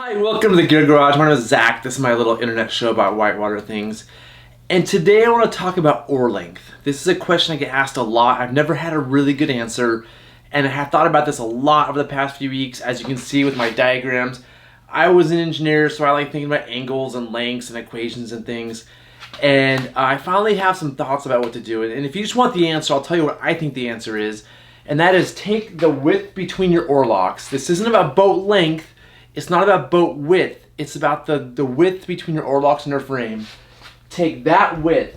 Hi, welcome to the Gear Garage. My name is Zach. This is my little internet show about whitewater things. And today I want to talk about oar length. This is a question I get asked a lot. I've never had a really good answer, and I have thought about this a lot over the past few weeks. As you can see with my diagrams, I was an engineer, so I like thinking about angles and lengths and equations and things. And I finally have some thoughts about what to do. And if you just want the answer, I'll tell you what I think the answer is. And that is take the width between your oar locks. This isn't about boat length. It's not about boat width. It's about the width between your oar locks and your frame. Take that width,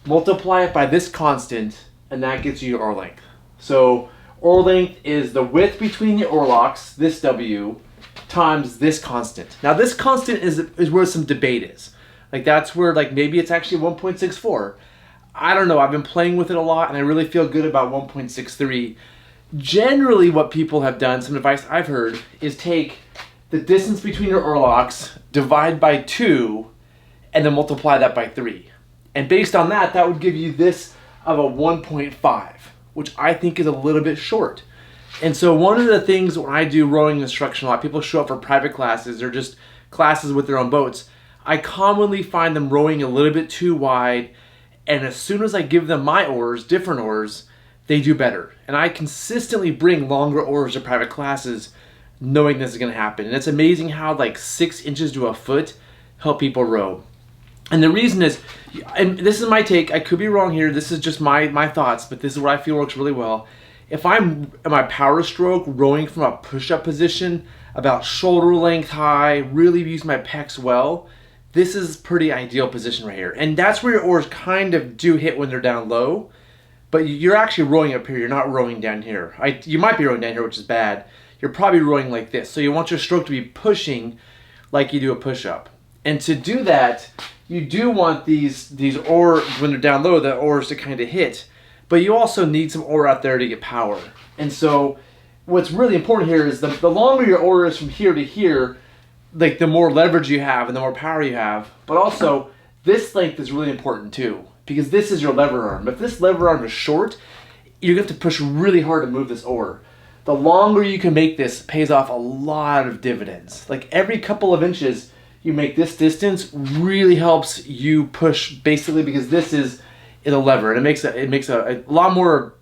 multiply it by this constant, and that gets you your oar length. So oar length is the width between the oar locks, this W, times this constant. Now this constant is where some debate is. Like that's where maybe it's actually 1.64. I don't know. I've been playing with it a lot and I really feel good about 1.63. Generally what people have done, some advice I've heard, is take the distance between your oar locks, divide by 2, and then multiply that by 3. And based on that, that would give you this of a 1.5, which I think is a little bit short. And so one of the things when I do rowing instruction a lot, people show up for private classes or just classes with their own boats, I commonly find them rowing a little bit too wide, and as soon as I give them my oars, different oars, they do better. And I consistently bring longer oars to private classes knowing this is going to happen. And it's amazing how 6 inches to a foot help people row. And the reason is, and this is my take, I could be wrong here, this is just my thoughts, but this is what I feel works really well. If I'm in my power stroke rowing from a push-up position, about shoulder length high, really use my pecs well, this is pretty ideal position right here. And that's where your oars kind of do hit when they're down low, but you're actually rowing up here, you're not rowing down here. You might be rowing down here, which is bad. You're probably rowing like this. So you want your stroke to be pushing like you do a push-up. And to do that, you do want these oars, when they're down low, the oars to kind of hit. But you also need some oar out there to get power. And so what's really important here is the longer your oar is from here to here, the more leverage you have and the more power you have. But also, this length is really important too, because this is your lever arm. If this lever arm is short, you're going to have to push really hard to move this oar. The longer you can make this pays off a lot of dividends. Every couple of inches you make this distance really helps you push, basically because this is a lever and it makes a lot more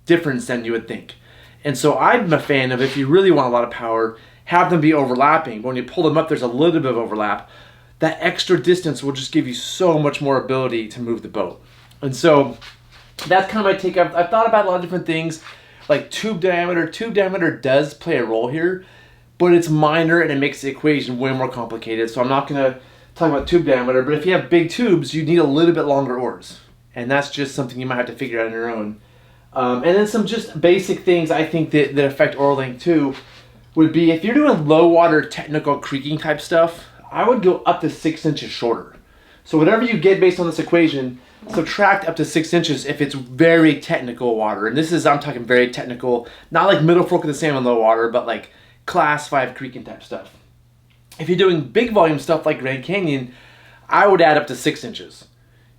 difference than you would think. And so I'm a fan of, if you really want a lot of power, have them be overlapping. But when you pull them up, there's a little bit of overlap. That extra distance will just give you so much more ability to move the boat. And so that's kind of my take. I've thought about a lot of different things. Like tube diameter. Tube diameter does play a role here, but it's minor and it makes the equation way more complicated. So I'm not going to talk about tube diameter, but if you have big tubes, you need a little bit longer oars. And that's just something you might have to figure out on your own. And then some just basic things I think that affect oar length too would be, if you're doing low water technical creaking type stuff, I would go up to 6 inches shorter. So whatever you get based on this equation, subtract up to 6 inches if it's very technical water. And this is, I'm talking very technical, not like middle fork of the salmon low water, but like class 5 creaking type stuff. If you're doing big volume stuff like Grand Canyon, I would add up to 6 inches.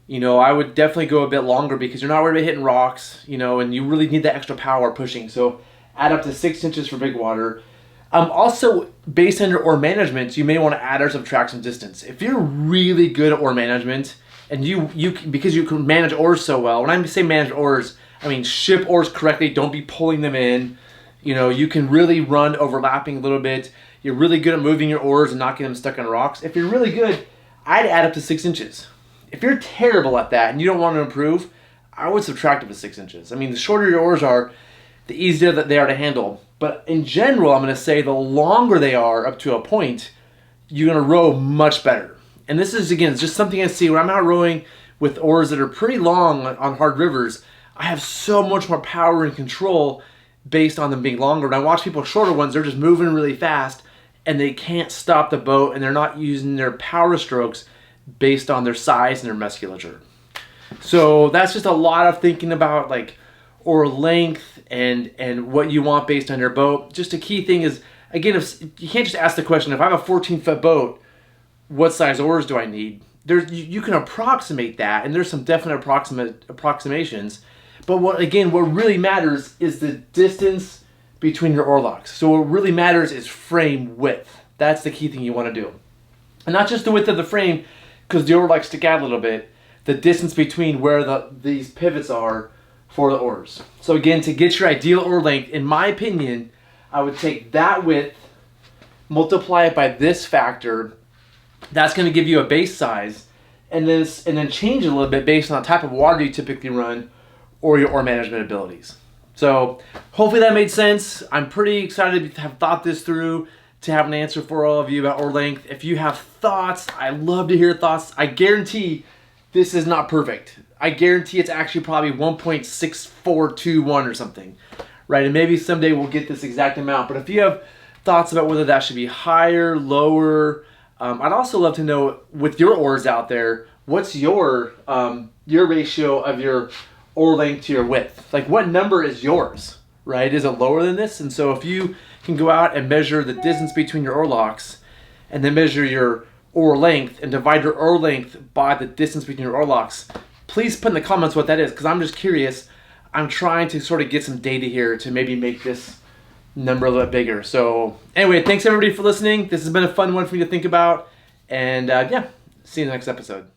I would definitely go a bit longer because you're not worried about hitting rocks, and you really need that extra power pushing. So add up to 6 inches for big water. Also, based on your oar management, you may want to add or subtract some distance. If you're really good at oar management, and because you can manage oars so well, when I say manage oars, I mean ship oars correctly, don't be pulling them in. You can really run overlapping a little bit. You're really good at moving your oars and not getting them stuck on rocks. If you're really good, I'd add up to 6 inches. If you're terrible at that and you don't want to improve, I would subtract up to 6 inches. I mean, the shorter your oars are, the easier that they are to handle. But in general, I'm going to say the longer they are up to a point, you're going to row much better. And this is, again, just something I see when I'm out rowing with oars that are pretty long on hard rivers. I have so much more power and control based on them being longer. And I watch people shorter ones, they're just moving really fast and they can't stop the boat and they're not using their power strokes based on their size and their musculature. So that's just a lot of thinking about oar length and what you want based on your boat. Just a key thing is, again, if you can't just ask the question, if I have a 14-foot boat, what size oars do I need? You can approximate that, and there's some definite approximations. But what really matters is the distance between your oar locks. So what really matters is frame width. That's the key thing you want to do. And not just the width of the frame, because the oar likes to stick out a little bit, the distance between where these pivots are for the oars. So again, to get your ideal oar length, in my opinion, I would take that width, multiply it by this factor. That's going to give you a base size, and then change it a little bit based on the type of water you typically run or your oar management abilities. So hopefully that made sense. I'm pretty excited to have thought this through, to have an answer for all of you about oar length. If you have thoughts, I love to hear thoughts. I guarantee this is not perfect. I guarantee it's actually probably 1.6421 or something, right? And maybe someday we'll get this exact amount. But if you have thoughts about whether that should be higher, lower, I'd also love to know, with your oars out there, what's your ratio of your oar length to your width? Like, what number is yours, right? Is it lower than this? And so if you can go out and measure the distance between your oar locks, and then measure your oar length and divide your oar length by the distance between your oar locks, please put in the comments what that is, because I'm just curious. I'm trying to sort of get some data here to maybe make this number a little bit bigger. So anyway, thanks everybody for listening. This has been a fun one for me to think about, and yeah, see you in the next episode.